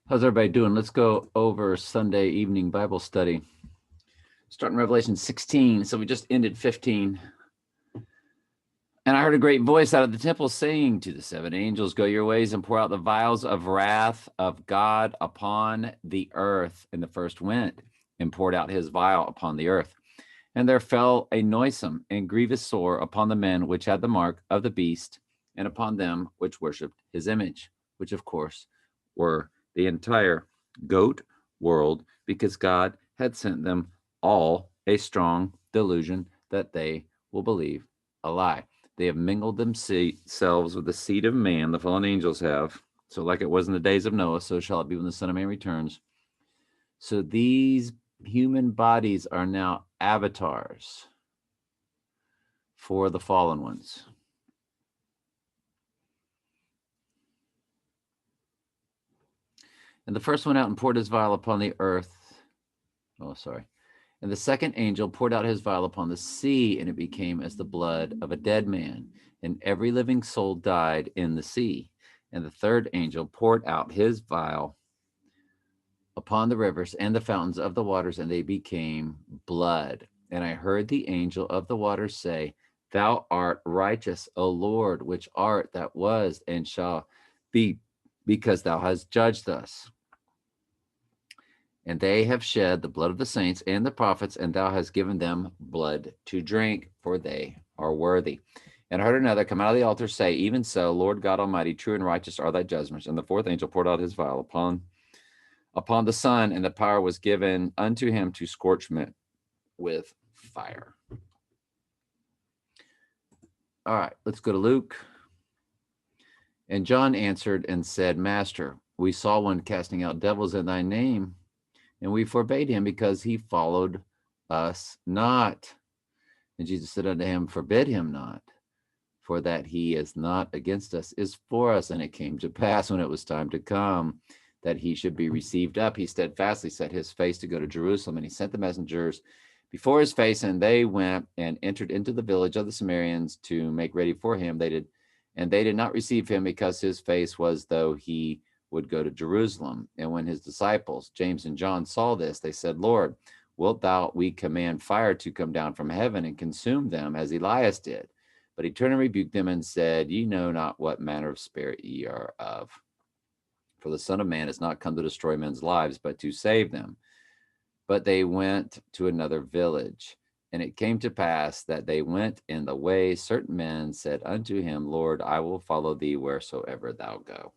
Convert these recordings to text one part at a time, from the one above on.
How's everybody doing? Let's go over Sunday evening Bible study. Starting Revelation 16. So we just ended 15. And I heard a great voice out of the temple saying to the seven angels, go your ways and pour out the vials of wrath of God upon the earth. And the first went and poured out his vial upon the earth. And there fell a noisome and grievous sore upon the men which had the mark of the beast, and upon them which worshipped his image, which of course were the entire goat world, because God had sent them all a strong delusion that they will believe a lie. They have mingled themselves with the seed of man, the fallen angels have. So like it was in the days of Noah, so shall it be when the Son of Man returns. So these human bodies are now avatars for the fallen ones. And the first went out and poured his vial upon the earth. And the second angel poured out his vial upon the sea, and it became as the blood of a dead man. And every living soul died in the sea. And the third angel poured out his vial upon the rivers and the fountains of the waters, and they became blood. And I heard the angel of the waters say, Thou art righteous, O Lord, which art, that was, and shall be, because thou hast judged us. And they have shed the blood of the saints and the prophets, and thou hast given them blood to drink, for they are worthy. And I heard another come out of the altar say, Even so, Lord God Almighty, true and righteous are thy judgments. And the fourth angel poured out his vial upon the sun, and the power was given unto him to scorch men with fire. All right, let's go to Luke. And John answered and said, Master, we saw one casting out devils in thy name, and we forbade him because he followed us not. And Jesus said unto him, Forbid him not, for that he is not against us, is for us. And it came to pass, when it was time to come, that he should be received up, he steadfastly set his face to go to Jerusalem, and he sent the messengers before his face, and they went and entered into the village of the Samaritans to make ready for him. They did not receive him, because his face was though he would go to Jerusalem. And when his disciples, James and John, saw this, they said, Lord, wilt thou we command fire to come down from heaven and consume them, as Elias did? But he turned and rebuked them and said, Ye know not what manner of spirit ye are of. For the Son of Man is not come to destroy men's lives, but to save them. But they went to another village. And it came to pass that they went in the way. Certain men said unto him, Lord, I will follow thee wheresoever thou go.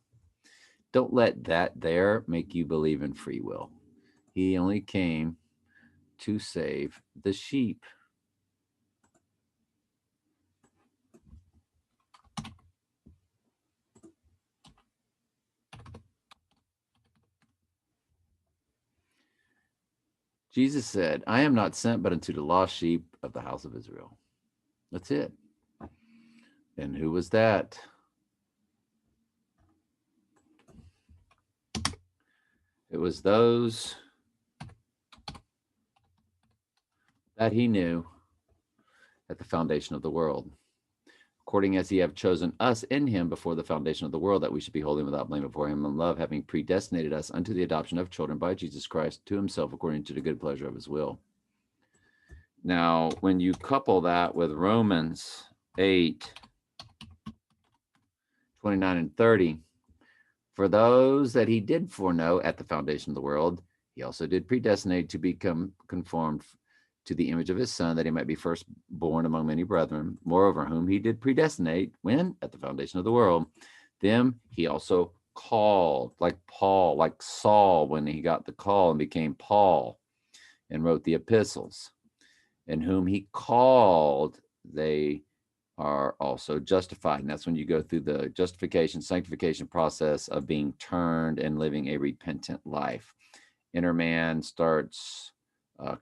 Don't let that there make you believe in free will. He only came to save the sheep. Jesus said, I am not sent but unto the lost sheep of the house of Israel. That's it. And who was that? It was those that he knew at the foundation of the world, according as he have chosen us in him before the foundation of the world, that we should be holy without blame before him in love, having predestinated us unto the adoption of children by Jesus Christ to himself, according to the good pleasure of his will. Now, when you couple that with Romans 8, 29 and 30, for those that he did foreknow at the foundation of the world, he also did predestinate to become conformed to the image of his Son, that he might be firstborn among many brethren. Moreover, whom he did predestinate, when at the foundation of the world, them he also called, like Paul, like Saul, when he got the call and became Paul and wrote the epistles. And whom he called, they are also justified. And that's when you go through the justification, sanctification process of being turned and living a repentant life. Inner man starts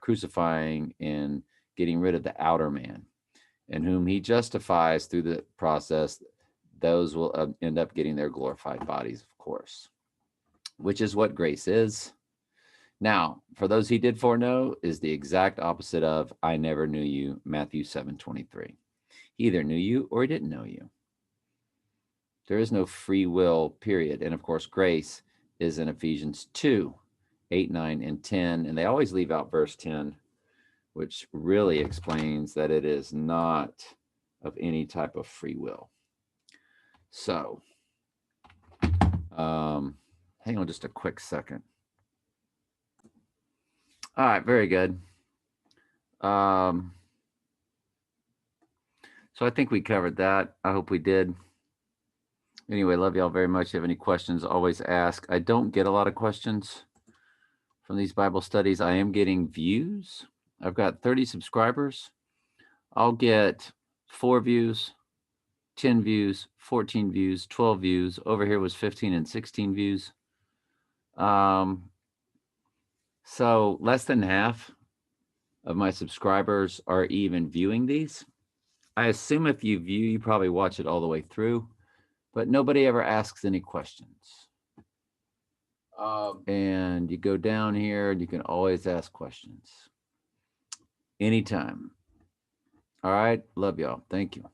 crucifying and getting rid of the outer man. And whom he justifies through the process, those will end up getting their glorified bodies, of course, which is what grace is. Now, for those he did foreknow is the exact opposite of I never knew you, Matthew 7:23. He either knew you or he didn't know you. There is no free will, period. And of course, grace is in Ephesians 2, 8, 9, and 10. And they always leave out verse 10, which really explains that it is not of any type of free will. So, hang on just a quick second. All right, very good. So I think we covered that. I hope we did. Anyway, love y'all very much. If you have any questions, always ask. I don't get a lot of questions from these Bible studies. I am getting views. I've got 30 subscribers. I'll get 4 views, 10 views, 14 views, 12 views. Over here was 15 and 16 views. So less than half of my subscribers are even viewing these. I assume if you view, you probably watch it all the way through, but nobody ever asks any questions. And you go down here and you can always ask questions anytime. All right. Love y'all. Thank you.